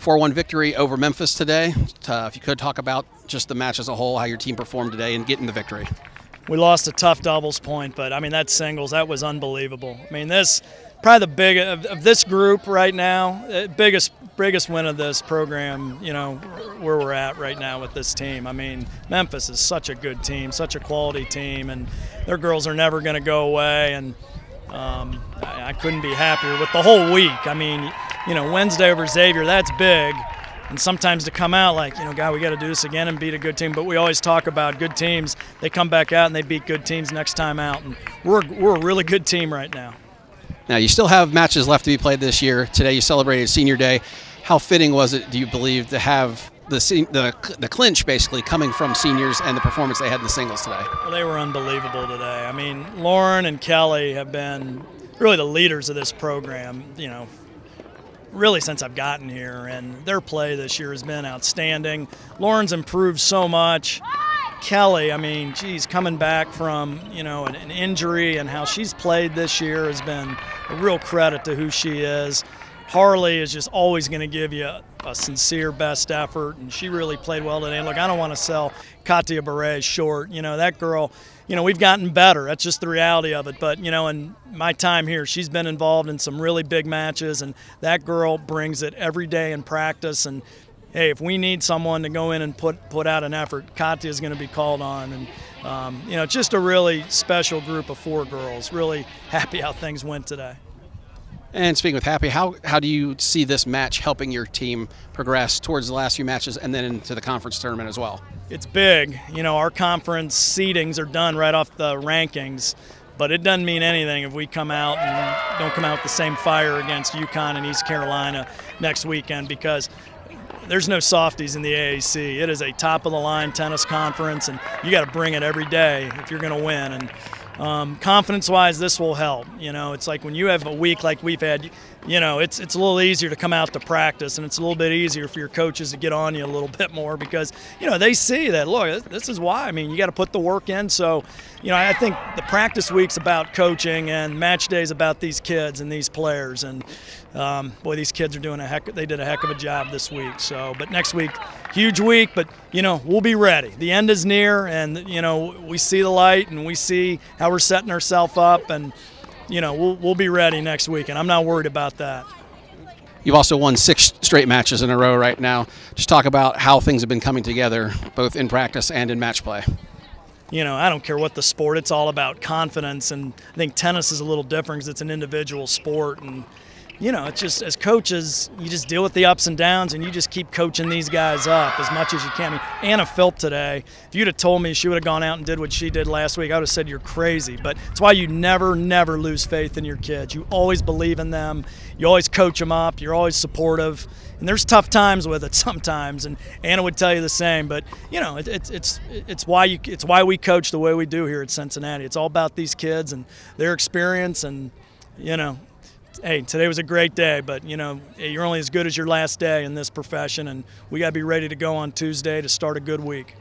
4-1 victory over Memphis today. If you could talk about just the match as a whole, how your team performed today and getting the victory. We lost a tough doubles point, but I mean that singles, that was unbelievable. I mean this probably the big of this group right now, biggest win of this program, you know, where we're at right now with this team. I mean, Memphis is such a good team, such a quality team, and their girls are never going to go away, and I couldn't be happier with the whole week. I mean, you know, Wednesday over Xavier, that's big. And sometimes to come out like, you know, God, we got to do this again and beat a good team. But we always talk about good teams. They come back out and they beat good teams next time out. And we're a really good team right now. Now, you still have matches left to be played this year. Today you celebrated Senior Day. How fitting was it, do you believe, to have the clinch basically coming from seniors and the performance they had in the singles today? Well, they were unbelievable today. I mean, Lauren and Kelly have been really the leaders of this program, you know, really since I've gotten here, and their play this year has been outstanding. Lauren's improved so much. Kelly, I mean, geez, coming back from, you know, an injury, and how she's played this year has been a real credit to who she is. Harley is just always going to give you a sincere best effort, and she really played well today. And look, I don't want to sell Katia Beret short. You know, that girl, you know, we've gotten better. That's just the reality of it. But, you know, in my time here, she's been involved in some really big matches, and that girl brings it every day in practice. And, hey, if we need someone to go in and put out an effort, Katia is going to be called on. And, you know, just a really special group of 4 girls. Really happy how things went today. And speaking with Happy, how do you see this match helping your team progress towards the last few matches and then into the conference tournament as well? It's big. You know, our conference seedings are done right off the rankings, but it doesn't mean anything if we come out and don't come out with the same fire against UConn and East Carolina next weekend, because there's no softies in the AAC. It is a top-of-the-line tennis conference, and you got to bring it every day if you're going to win. And confidence-wise, this will help. You know, it's like when you have a week like we've had, you know, it's a little easier to come out to practice, and it's a little bit easier for your coaches to get on you a little bit more, because, you know, they see that, look, this is why. I mean, you got to put the work in. So, you know, I think the practice week's about coaching, and match day's about these kids and these players. And, boy, these kids are doing they did a heck of a job this week. So, but next week, huge week, but, you know, we'll be ready. The end is near, and, you know, we see the light, and we see how we're setting ourselves up, and, you know, we'll be ready next week, and I'm not worried about that. You've also won 6 straight matches in a row right now. Just talk about how things have been coming together, both in practice and in match play. You know, I don't care what the sport, it's all about confidence, and I think tennis is a little different because it's an individual sport, and, you know, it's just, as coaches, you just deal with the ups and downs, and you just keep coaching these guys up as much as you can. I mean, Anna Philp today, if you'd have told me she would have gone out and did what she did last week, I would have said you're crazy. But it's why you never lose faith in your kids. You always believe in them. You always coach them up. You're always supportive. And there's tough times with it sometimes, and Anna would tell you the same. But, you know, it's why we coach the way we do here at Cincinnati. It's all about these kids and their experience, and, you know, hey, today was a great day, but, you know, you're only as good as your last day in this profession, and we got to be ready to go on Tuesday to start a good week.